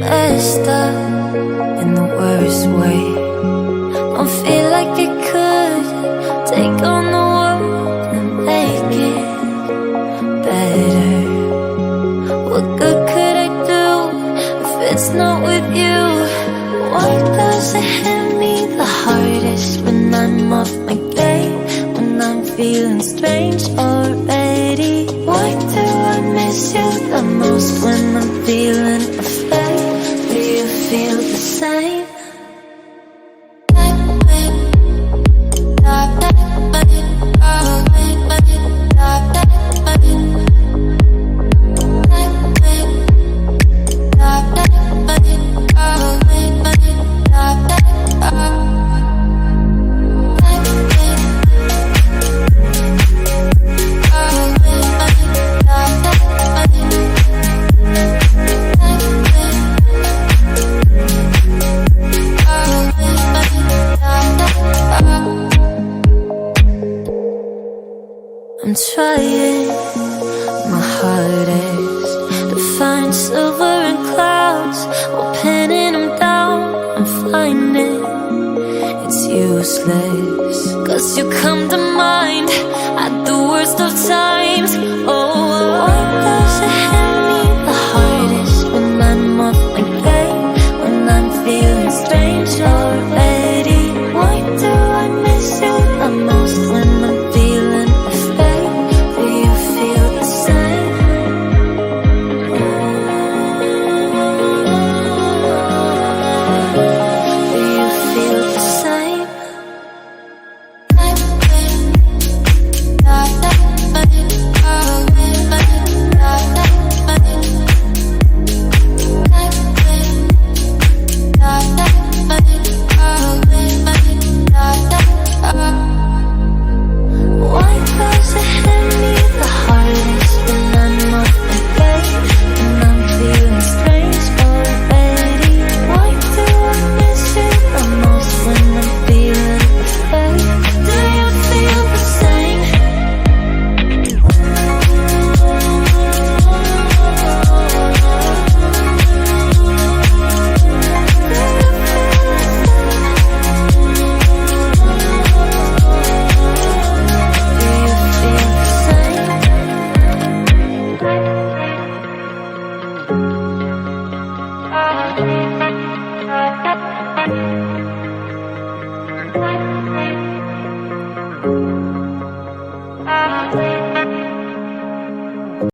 messed up in the worst way. Don't feel like it could take on the world and make it better. What good could I do if it's not with you? Why does it hit me the hardest when I'm off my game? When I'm feeling strange already? Why do I miss you the most when I'm feeling afraid? Do you feel the same? I'm trying my hardest to find silver in clouds while pinning them down. I'm finding it's useless, 'cause you come to mind